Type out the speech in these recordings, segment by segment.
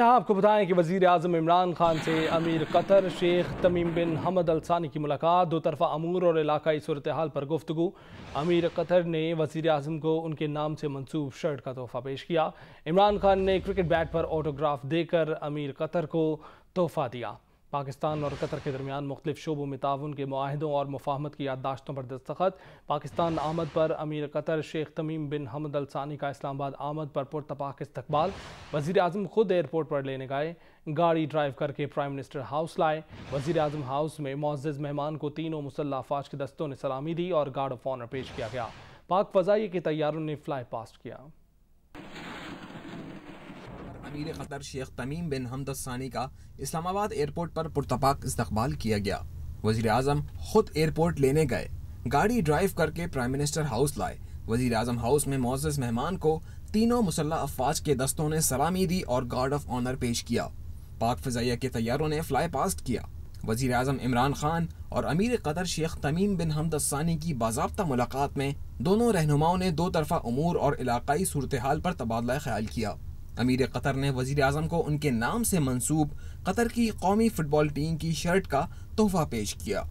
یہاں آپ کو بتائیں کہ وزیر اعظم عمران خان سے امیر قطر شیخ تمیم بن حمد ال ثانی کی ملاقات، دو طرفہ امور اور علاقائی صورتحال پر گفتگو۔ امیر قطر نے وزیر اعظم کو ان کے نام سے منسوب شرٹ کا تحفہ پیش کیا۔ عمران خان نے کرکٹ بیٹ پر آٹوگراف دے کر امیر قطر کو تحفہ دیا۔ پاکستان اور قطر کے درمیان مختلف شعبوں میں تعاون کے معاہدوں اور مفاہمت کی یادداشتوں پر دستخط۔ پاکستان آمد پر امیر قطر شیخ تمیم بن حمد ال ثانی کا اسلام آباد آمد پر پرتپاک استقبال۔ وزیر اعظم خود ایئرپورٹ پر لینے گئے، گاڑی ڈرائیو کر کے پرائم منسٹر ہاؤس لائے۔ وزیر اعظم ہاؤس میں معزز مہمان کو تینوں مسلح افواج کے دستوں نے سلامی دی اور گارڈ آف آنر پیش کیا گیا۔ پاک فضائیہ کے طیاروں نے فلائی پاسٹ کیا۔ امیر قطر شیخ تمیم بن حمد ال ثانی کا اسلام آباد ایئرپورٹ پر پرتپاک استقبال کیا گیا۔ وزیر اعظم خود ایئرپورٹ لینے گئے، گاڑی ڈرائیو کر کے پرائم منسٹر ہاؤس لائے۔ وزیر اعظم ہاؤس میں معزز مہمان کو تینوں مسلح افواج کے دستوں نے سلامی دی اور گارڈ آف آنر پیش کیا۔ پاک فضائیہ کے طیاروں نے فلائی پاسٹ کیا۔ وزیر اعظم عمران خان اور امیر قطر شیخ تمیم بن حمد ال ثانی کی باضابطہ ملاقات میں دونوں رہنماؤں نے دو طرفہ امور اور علاقائی صورتحال پر تبادلہ خیال کیا۔ امیر قطر نے وزیر اعظم کو ان کے نام سے منسوب قطر کی قومی فٹ بال ٹیم کی شرٹ کا تحفہ پیش کیا۔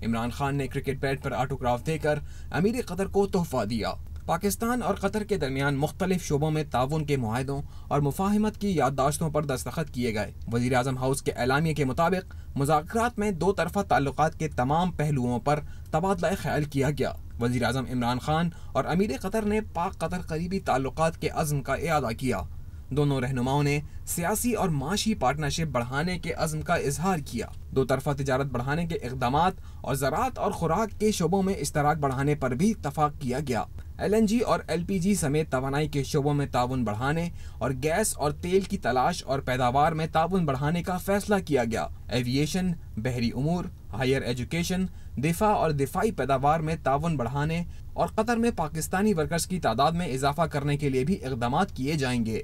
عمران خان نے کرکٹ بیٹ پر آٹوگراف دے کر امیر قطر کو تحفہ دیا۔ پاکستان اور قطر کے درمیان مختلف شعبوں میں تعاون کے معاہدوں اور مفاہمت کی یادداشتوں پر دستخط کیے گئے۔ وزیر اعظم ہاؤس کے اعلامیے کے مطابق مذاکرات میں دو طرفہ تعلقات کے تمام پہلوؤں پر تبادلہ خیال کیا گیا۔ وزیر اعظم عمران خان اور امیر قطر نے پاک قطر قریبی تعلقات کے عزم کا اعادہ کیا۔ دونوں رہنماؤں نے سیاسی اور معاشی پارٹنرشپ بڑھانے کے عزم کا اظہار کیا۔ دو طرفہ تجارت بڑھانے کے اقدامات اور زراعت اور خوراک کے شعبوں میں اشتراک بڑھانے پر بھی اتفاق کیا گیا۔ LNG اور LPG سمیت توانائی کے شعبوں میں تعاون بڑھانے اور گیس اور تیل کی تلاش اور پیداوار میں تعاون بڑھانے کا فیصلہ کیا گیا۔ ایویشن، بحری امور، ہائر ایجوکیشن، دفاع اور دفاعی پیداوار میں تعاون بڑھانے اور قطر میں پاکستانی ورکرز کی تعداد میں اضافہ کرنے کے لیے بھی اقدامات کیے جائیں گے۔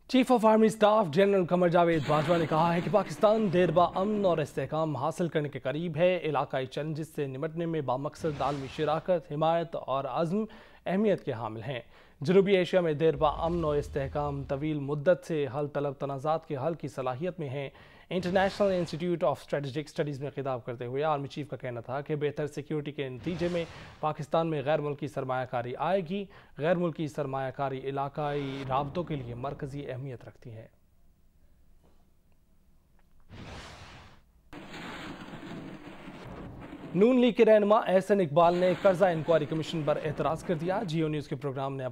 Chief of army staff general Qamar Javed Bajwa نے کہا ہے کہ پاکستان دیر با امن اور استحکام حاصل کرنے کے قریب ہے۔ علاقائی چیلنجز سے نمٹنے میں بامقصد عالمی شراکت، حمایت اور عزم اہمیت کے حامل ہیں۔ جنوبی ایشیا میں دیر با امن اور استحکام طویل مدت سے حل طلب تنازعات کے حل کی صلاحیت میں ہیں۔ International institute of strategic studies میں خطاب کرتے ہوئے آرمی چیف کا کہنا تھا کہ بہتر سیکیورٹی کے نتیجے میں پاکستان میں غیر ملکی سرمایہ کاری آئے گی۔ غیر ملکی سرمایہ کاری علاقائی رابطوں کے لیے مرکزی اہمیت رکھتی ہے۔ نون لیگ کے رہنما احسن اقبال نے قرضہ انکوائری کمیشن پر اعتراض کر دیا۔ جیو نیوز کے پروگرام نے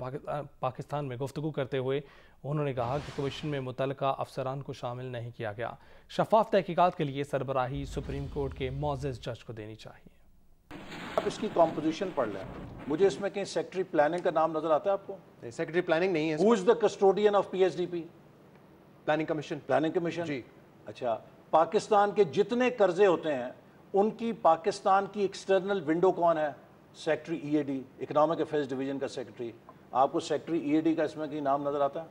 پاکستان میں گفتگو کرتے ہوئے انہوں نے کہا کہ کمیشن میں متعلقہ افسران کو شامل نہیں کیا گیا۔ شفاف تحقیقات کے لیے سربراہی سپریم کورٹ کے معزز جج کو دینی چاہیے۔ آپ اس کی کمپوزیشن پڑھ لیں، مجھے اس میں کہیں سیکٹری پلاننگ کا نام نظر آتا ہے آپ کو؟ سیکرٹری پلاننگ نہیں ہے۔ Who is the custodian of PSDP؟ Planning commission. Planning commission جی۔ اچھا، پاکستان کے جتنے قرضے ہوتے ہیں ان کی پاکستان کی ایکسٹرنل ونڈو کون ہے؟ Secretary EAD، economic affairs division کا سیکٹری۔ آپ کو سیکٹری EAD کا اس میں کہیں نام نظر آتا ہے؟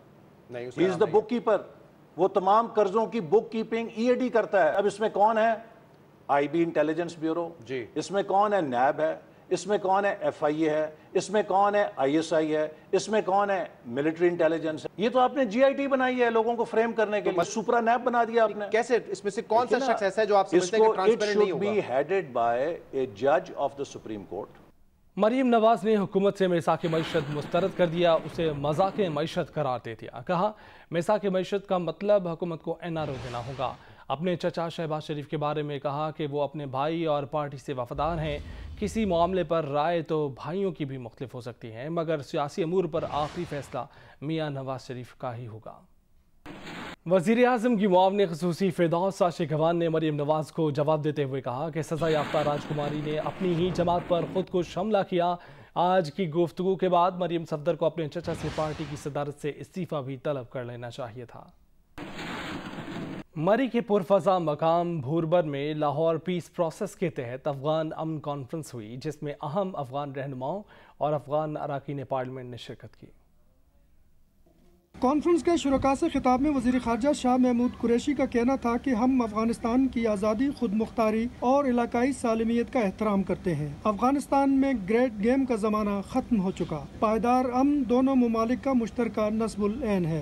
نہیں، ہی از دا بک کیپر، وہ تمام قرضوں کی بک کیپنگ EAD کرتا ہے۔ اب اس میں کون ہے؟ IB انٹیلیجنس بیورو، جی۔ اس میں کون ہے؟ NAB ہے، اس میں کون ہے؟ FIA ہے، اس میں کون ہے؟ ISI ہے، اس میں کون ہے؟ ملٹری انٹیلیجنس ہے۔ یہ تو آپ نے GIT بنائی ہے لوگوں کو فریم کرنے کے لیے، سپرا نیب بنا دیا آپ نے۔ کیسے اس میں سے کون سا شخص ایسا ہے جو آپ سمجھتے ہیں کہ ٹرانسپیرنٹ نہیں ہوگا؟ It should be headed by a judge of the Supreme Court۔ Maryam Nawaz نے حکومت سے میثاق معیشت مسترد کر دیا، اسے مذاق معیشت قرار دے دیا۔ کہا میثاق معیشت کا مطلب حکومت کو NRO دینا ہوگا۔ اپنے چچا شہباز شریف کے بارے میں کہا کہ وہ اپنے بھائی اور پارٹی سے وفادار ہیں۔ کسی معاملے پر رائے تو بھائیوں کی بھی مختلف ہو سکتی ہے، مگر سیاسی امور پر آخری فیصلہ میاں نواز شریف کا ہی ہوگا۔ وزیر اعظم کی معاون خصوصی فردوس ساشق گوان نے مریم نواز کو جواب دیتے ہوئے کہا کہ سزا یافتہ راجکماری نے اپنی ہی جماعت پر خود کو حملہ کیا۔ آج کی گفتگو کے بعد مریم صفدر کو اپنے چچا سے پارٹی کی صدارت سے استعفیٰ بھی طلب کر لینا چاہیے تھا۔ مری کے پرفضا مقام بھوربر میں لاہور پیس پروسیس کے تحت افغان امن کانفرنس ہوئی، جس میں اہم افغان رہنماؤں اور افغان اراکین پارلیمنٹ نے شرکت کی۔ کانفرنس کے شرکاء سے خطاب میں وزیر خارجہ شاہ محمود قریشی کا کہنا تھا کہ ہم افغانستان کی آزادی، خود مختاری اور علاقائی سالمیت کا احترام کرتے ہیں۔ افغانستان میں گریٹ گیم کا زمانہ ختم ہو چکا۔ پائیدار امن دونوں ممالک کا مشترکہ نصب العین ہے۔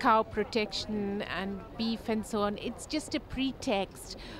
cow protection and beef and so on, it's just a pretext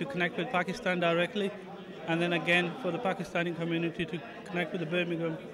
to connect with Pakistan directly, and then again for the Pakistani community to connect with the Birmingham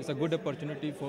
It's a good opportunity for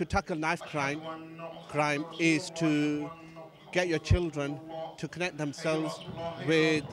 to tackle knife crime is to get your children to connect themselves with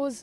us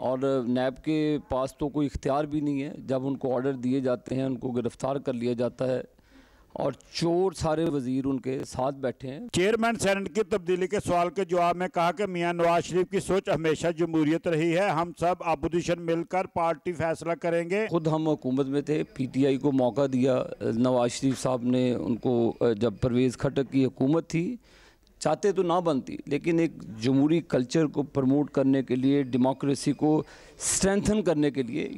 اور NAB کے پاس تو کوئی اختیار بھی نہیں ہے. جب ان کو آرڈر دیے جاتے ہیں ان کو گرفتار کر لیا جاتا ہے اور چور سارے وزیر ان کے ساتھ بیٹھے ہیں. چیئرمین سینٹ کی تبدیلی کے سوال کے جواب میں کہا کہ میاں نواز شریف کی سوچ ہمیشہ جمہوریت رہی ہے. ہم سب اپوزیشن مل کر پارٹی فیصلہ کریں گے. خود ہم حکومت میں تھے, پی ٹی آئی کو موقع دیا. نواز شریف صاحب نے ان کو, جب پرویز خٹک کی حکومت تھی, چاہتے تو نہ بنتی, لیکن ایک جمہوری کلچر کو پروموٹ کرنے کے لیے, ڈیموکریسی کو اسٹرینتھن کرنے کے لیے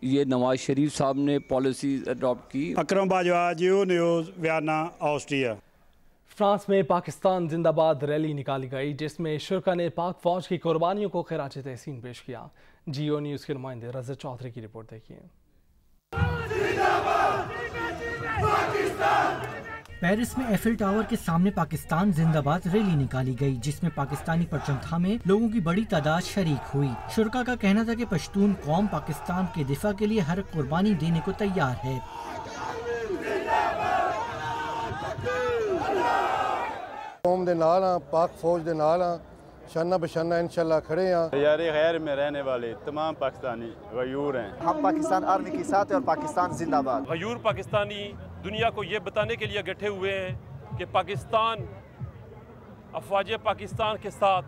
یہ نواز شریف صاحب نے پالیسیز اڈاپٹ کی. Akram Bajwa, Geo News, Vienna, Austria. France میں پاکستان زندہ باد ریلی نکالی گئی جس میں شرکا نے پاک فوج کی قربانیوں کو خراج تحسین پیش کیا. جیو نیوز کے نمائندے رضا چودھری کی رپورٹ دیکھیے. پیرس میں ایفل ٹاور کے سامنے پاکستان زندہ باد ریلی نکالی گئی جس میں پاکستانی پرچم تھامے لوگوں کی بڑی تعداد شریک ہوئی. شرکا کا کہنا تھا کہ پشتون قوم پاکستان کے دفاع کے لیے ہر قربانی دینے کو تیار ہے. قوم دے نال ہاں, پاک فوج دے نال ہاں, شانہ بشانہ انشاءاللہ کھڑے ہیں. تیار غیر میں رہنے والے تمام پاکستانی غیور ہیں. ہم پاکستان آرمی کے ساتھ ہیں اور پاکستان زندہ باد. غیور پاکستانی دنیا کو یہ بتانے کے لیے اکٹھے ہوئے ہیں کہ پاکستان افواج پاکستان کے ساتھ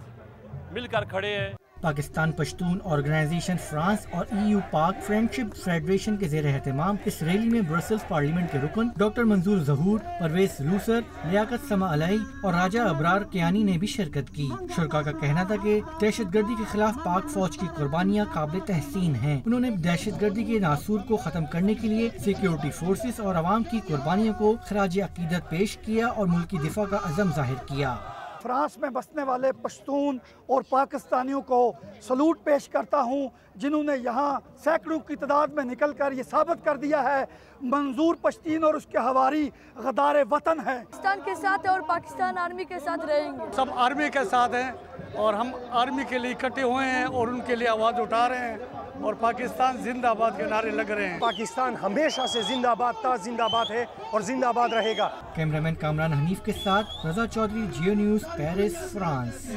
مل کر کھڑے ہیں. پاکستان پشتون آرگنائزیشن فرانس اور EU پاک فرینڈشپ فیڈریشن کے زیر اہتمام اس ریلی میں برسلز پارلیمنٹ کے رکن ڈاکٹر منظور ظہور, پرویز لوسر, لیاقت سما علیہ اور راجہ ابرار کیانی نے بھی شرکت کی. شرکا کا کہنا تھا کہ دہشت گردی کے خلاف پاک فوج کی قربانیاں قابل تحسین ہیں. انہوں نے دہشت گردی کے ناسور کو ختم کرنے کے لیے سیکیورٹی فورسز اور عوام کی قربانیوں کو خراج عقیدت پیش کیا اور ملکی دفاع کا عزم ظاہر کیا. فرانس میں بسنے والے پشتون اور پاکستانیوں کو سلوٹ پیش کرتا ہوں جنہوں نے یہاں سینکڑوں کی تعداد میں نکل کر یہ ثابت کر دیا ہے منظور پشتین اور اس کے ہواری غدار وطن ہے. پاکستان کے ساتھ اور پاکستان آرمی کے ساتھ رہیں گے. سب آرمی کے ساتھ ہیں اور ہم آرمی کے لیے اکٹھے ہوئے ہیں اور ان کے لیے آواز اٹھا رہے ہیں اور پاکستان زندہ باد کے نعرے لگ رہے ہیں. پاکستان ہمیشہ سے زندہ باد تھا, زندہ باد ہے اور زندہ باد رہے گا. کیمرامین کامران حنیف کے ساتھ رضا چودھری, جیو نیوز, پیرس, فرانس.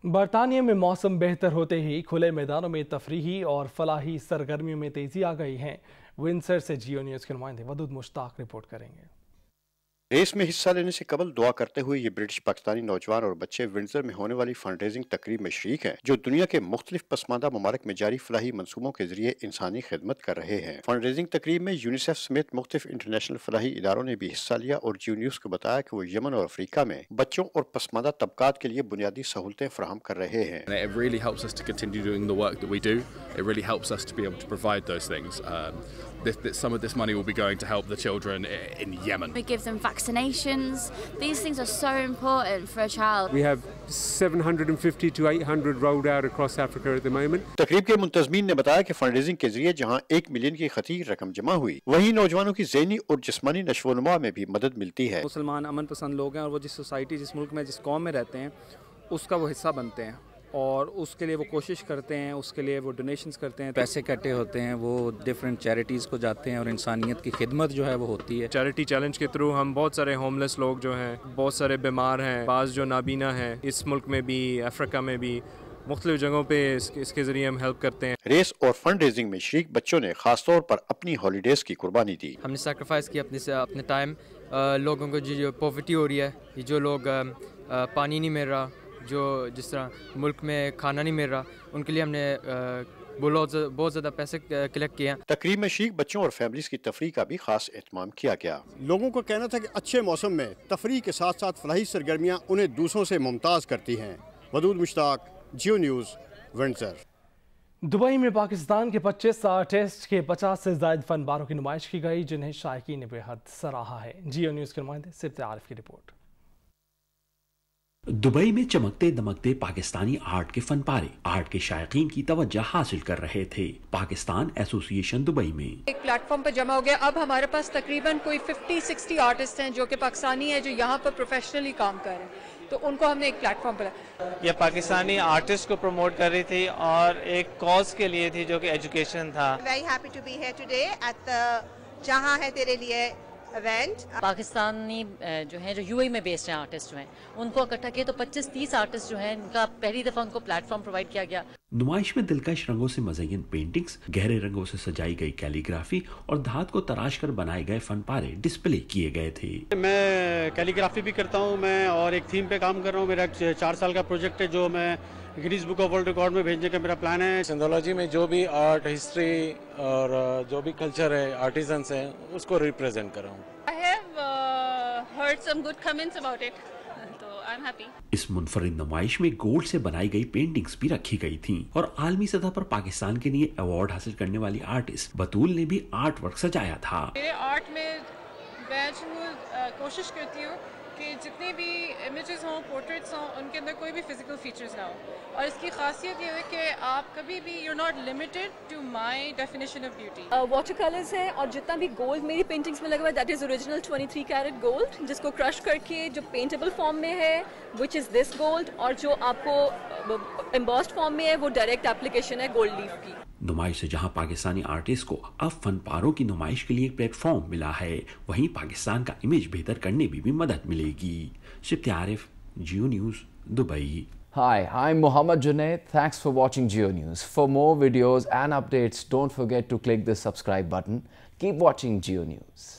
برطانیہ میں موسم بہتر ہوتے ہی کھلے میدانوں میں تفریحی اور فلاحی سرگرمیوں میں تیزی آ گئی ہے. ونسر سے جیو نیوز کے نمائندے ودود مشتاق رپورٹ کریں گے. ریس میں حصہ لینے سے قبل دعا کرتے ہوئے یہ برٹش پاکستانی نوجوان اور بچے ونڈزر میں ہونے والی فنڈ ریزنگ تقریب میں شریک ہیں جو دنیا کے مختلف پسماندہ ممالک میں جاری فلاحی منصوبوں کے ذریعے انسانی خدمت کر رہے ہیں. فنڈ ریزنگ تقریب میں یونیسیف سمیت مختلف انٹرنیشنل فلاحی اداروں نے بھی حصہ لیا اور جیو نیوز کو بتایا کہ وہ یمن اور افریقہ میں بچوں اور پسماندہ طبقات کے لیے بنیادی سہولتیں فراہم کر رہے ہیں. It really helps us to continue doing the work that we do. It really helps us to be able to provide those things. Some of this money will be going to help the children in Yemen. We give them vaccinations. These things are so important for a child. We have 750 to 800 rolled out across Africa at the moment. تقریب کے منتظمین نے بتایا کہ fund raising کے ذریعے جہاں 1 million کی خطیر رقم جمع ہوئی وہیں نوجوانوں کی ذہنی اور جسمانی نشو و نما میں بھی مدد ملتی ہے. مسلمان امن پسند لوگ ہیں اور وہ جس سوسائٹی, جس ملک میں, جس قوم میں رہتے ہیں اس کا وہ حصہ بنتے ہیں اور اس کے لیے وہ کوشش کرتے ہیں, اس کے لیے وہ ڈونیشنز کرتے ہیں. پیسے اکٹھے ہوتے ہیں, وہ ڈیفرنٹ چیریٹیز کو جاتے ہیں اور انسانیت کی خدمت جو ہے وہ ہوتی ہے. چیریٹی چیلنج کے تھرو ہم بہت سارے ہوم لیس لوگ جو ہیں, بہت سارے بیمار ہیں, بعض جو نابینا ہیں, اس ملک میں بھی, افریقہ میں بھی, مختلف جگہوں پہ اس کے ذریعے ہم ہیلپ کرتے ہیں. ریس اور فنڈ ریزنگ میں شریک بچوں نے خاص طور پر اپنی ہالیڈیز کی قربانی دی. ہم نے سیکریفائس کیا اپنے ٹائم. لوگوں کو جو پاورٹی ہو رہی ہے, جو لوگ پانی نہیں مل رہا, جو جس طرح ملک میں کھانا نہیں مل رہا, ان کے لیے ہم نے بہت زیادہ پیسے کلیکٹ کیے. تقریب میں شریک بچوں اور فیملیز کی تفریح کا بھی خاص اہتمام کیا گیا. لوگوں کا کہنا تھا کہ اچھے موسم میں تفریح کے ساتھ ساتھ فلاحی سرگرمیاں انہیں دوسروں سے ممتاز کرتی ہیں. ودود مشتاق, جیو نیوز, ونڈسر. دبئی میں پاکستان کے 25 آرٹسٹ کے 50 سے زائد فن پاروں کی نمائش کی گئی جنہیں شائقین نے بے حد سراہا ہے. جیو نیوز کے نمائندے سبت عارف کی رپورٹ. دبئی میں چمکتے دمکتے پاکستانی آرٹ کے فن پارے آرٹ کے شائقین کی توجہ حاصل کر رہے تھے. پاکستان ایسوسی ایشن دبئی میں ایک پلیٹ فارم پر جمع ہو گیا. اب ہمارے پاس تقریباً کوئی 50-60 آرٹسٹ ہیں جو کہ پاکستانی ہیں, جو یہاں پر پروفیشنلی کام کر رہے ہیں, تو ان کو ہم نے ایک پلیٹ فارم پر. یہ پاکستانی آرٹسٹ کو پروموٹ کر رہی تھی اور ایک کاز کے لیے تھی جو کہ ایجوکیشن تھا. Very happy to be here today at جہاں ہے تیرے لیے event. پاکستانی جو ہیں جو یو اے میں بیسڈ ہیں آرٹسٹ جو ہیں ان کو اکٹھا کیا تو 25-30 آرٹسٹ جو ہیں ان کا پہلی دفعہ ان کو پلیٹ فارم پرووائڈ کیا گیا. نمائش میں دلکش رنگوں سے مزین پینٹنگز، گہرے رنگوں سے سجائی گئی کیلیگرافی اور دھات کو تراش کر بنائے گئے فن پارے ڈسپلے کیے گئے تھے. میں کیلیگرافی بھی کرتا ہوں میں اور ایک تھیم پہ کام کر رہا ہوں. میرا 4 سال کا پروجیکٹ ہے جو میں Guinness book of world record میں بھیجنے کا میرا پلان ہے. سندھولوجی میں جو بھی آرٹ ہسٹری اور جو بھی کلچر ہے آرٹیزنس ہیں اس کو ریپرزینٹ کر رہا ہوں. I have heard some good comments about it, so I'm happy. اس منفرد نمائش میں گولڈ سے بنائی گئی پینٹنگز بھی رکھی گئی تھیں اور عالمی سطح پر پاکستان کے لیے ایوارڈ حاصل کرنے والی آرٹسٹ بطول نے بھی آرٹ ورک سجایا تھا. میرے آرٹ میں میں کوشش کرتی ہوں کہ جتنے بھی امیجز ہوں پورٹریٹس ہوں ان کے اندر کوئی بھی فزیکل فیچرز نہ ہوں اور اس کی خاصیت یہ ہے کہ آپ کبھی بھی you not limited to my definition of beauty. Water colours ہیں اور جتنا بھی گولڈ میری پینٹنگز میں لگا ہوا ہے that is original 23 carat gold جس کو کرش کر کے جو پینٹیبل فارم میں ہے وچ از دس گولڈ اور جو آپ کو ایمبوسڈ فارم میں ہے وہ ڈائریکٹ اپلیکیشن ہے گولڈ لیف کی. نمائش سے جہاں پاکستانی آرٹسٹ کو اب فن پاروں کی نمائش کے لیے ایک پلیٹ فارم ملا ہے وہیں پاکستان کا امیج بہتر کرنے میں بھی مدد ملے گی. Shafti Arif, Geo News, Dubai. Hi, I'm Mohammad Junaid. Thanks for watching Geo News. For more videos and updates, don't forget to click the subscribe button. Keep watching Geo News.